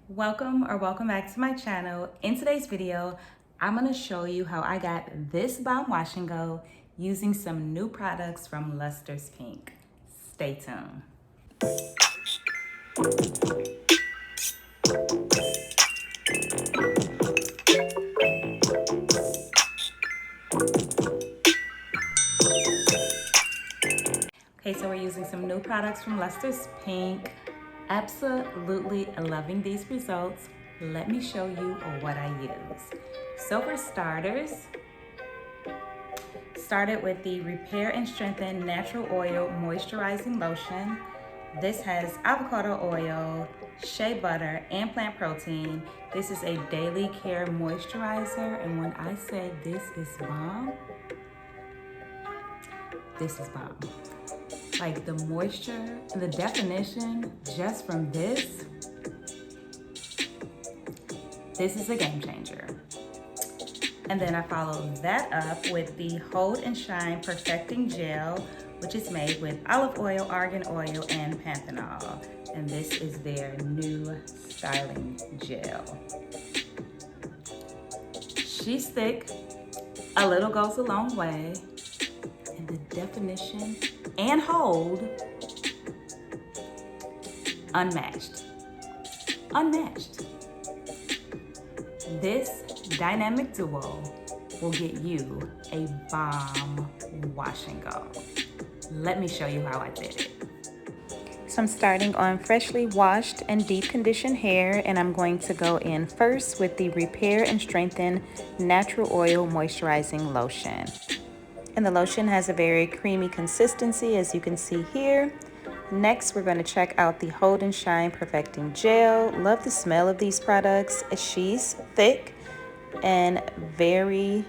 Welcome back to my channel. In today's video, I'm gonna show you how I got this bomb wash and go using some new products from Luster's Pink. Stay tuned. Okay, so we're using some new products from Luster's Pink. Absolutely loving these results. Let me show you what I use. So for starters, started with the Repair and Strengthen Natural Oil Moisturizing Lotion. This has avocado oil, shea butter, and plant protein. This is a daily care moisturizer, and when I say this is bomb, this is bomb. Like the moisture and the definition just from this is a game changer. And then I followed that up with the Hold and Shine Perfecting Gel, which is made with olive oil, argan oil, and panthenol. And this is their new styling gel. She's thick, a little goes a long way, and the definition and hold, unmatched. Unmatched. This dynamic duo will get you a bomb wash and go. Let me show you how I did it. So I'm starting on freshly washed and deep conditioned hair, and I'm going to go in first with the Repair and Strengthen Natural Oil Moisturizing Lotion. And the lotion has a very creamy consistency, as you can see here. Next, we're going to check out the Hold and Shine Perfecting Gel. Love the smell of these products. She's thick and very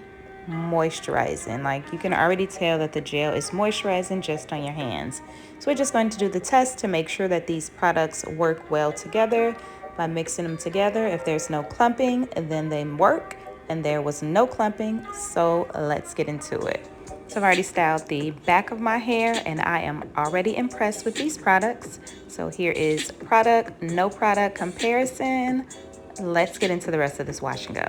moisturizing. Like, you can already tell that the gel is moisturizing just on your hands. So we're just going to do the test to make sure that these products work well together by mixing them together. If there's no clumping, then they work, and there was no clumping. So let's get into it. So I've already styled the back of my hair, and I am already impressed with these products. So here is product, no product comparison. Let's get into the rest of this wash and go.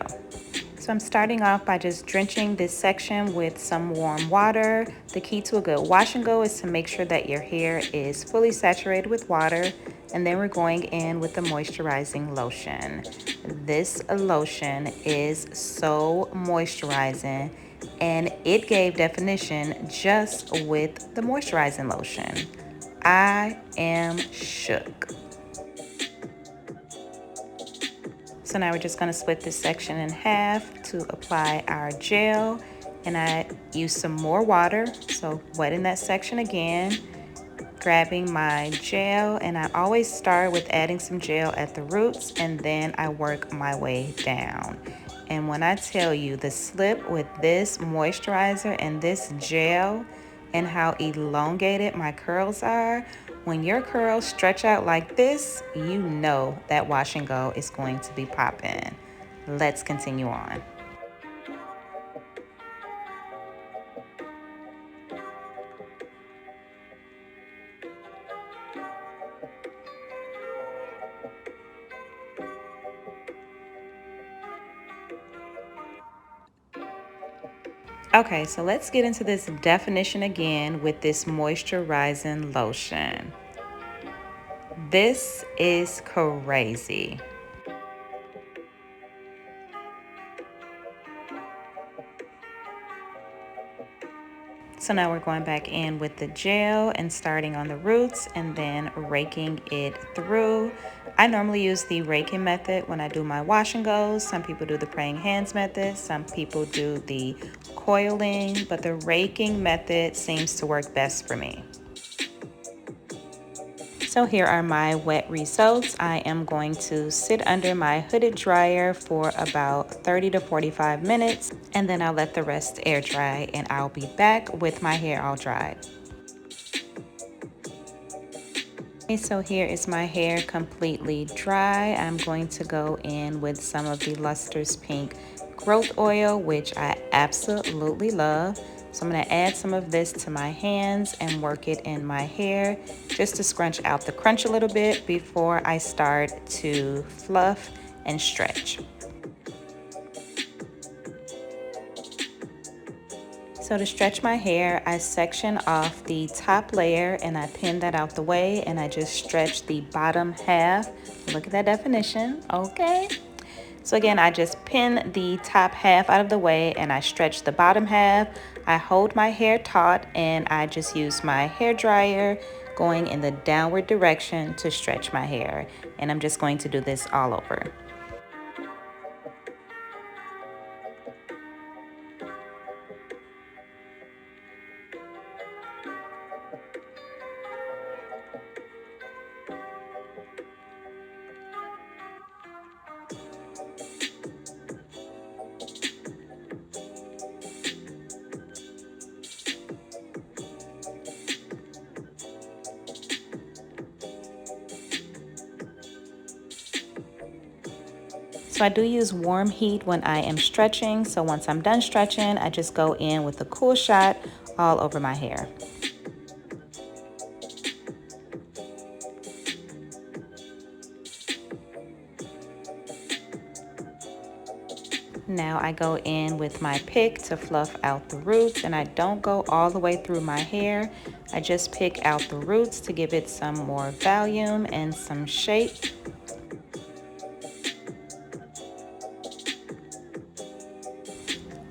So I'm starting off by just drenching this section with some warm water. The key to a good wash and go is to make sure that your hair is fully saturated with water. And then we're going in with the moisturizing lotion. This lotion is so moisturizing, and it gave definition just with the moisturizing lotion. I am shook. So now we're just going to split this section in half to apply our gel, and I use some more water, so wetting that section again, grabbing my gel, and I always start with adding some gel at the roots, and then I work my way down. And when I tell you the slip with this moisturizer and this gel and how elongated my curls are, when your curls stretch out like this, you know that wash and go is going to be popping. Let's continue on. Okay, so let's get into this definition again with this moisturizing lotion. This is crazy. So now we're going back in with the gel and starting on the roots and then raking it through. I normally use the raking method when I do my wash and goes. Some people do the praying hands method. Some people do the coiling, but the raking method seems to work best for me. So here are my wet results. I am going to sit under my hooded dryer for about 30 to 45 minutes, and then I'll let the rest air dry, and I'll be back with my hair all dried. Okay, so here is my hair completely dry. I'm going to go in with some of the Luster's Pink Growth Oil, which I absolutely love. So I'm gonna add some of this to my hands and work it in my hair just to scrunch out the crunch a little bit before I start to fluff and stretch. So to stretch my hair, I section off the top layer and I pin that out the way, and I just stretch the bottom half. Look at that definition, okay? So again, I just pin the top half out of the way and I stretch the bottom half. I hold my hair taut and I just use my hair dryer going in the downward direction to stretch my hair. And I'm just going to do this all over. So I do use warm heat when I am stretching. So once I'm done stretching, I just go in with a cool shot all over my hair. Now I go in with my pick to fluff out the roots, and I don't go all the way through my hair. I just pick out the roots to give it some more volume and some shape.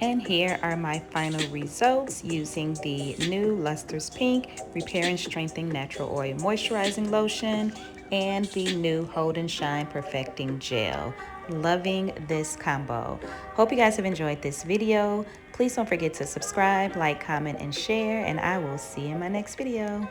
And here are my final results using the new Lustrous Pink Repair and Strengthening Natural Oil Moisturizing Lotion and the new Hold and Shine Perfecting Gel. Loving this combo. Hope you guys have enjoyed this video. Please don't forget to subscribe, like, comment, and share, and I will see you in my next video.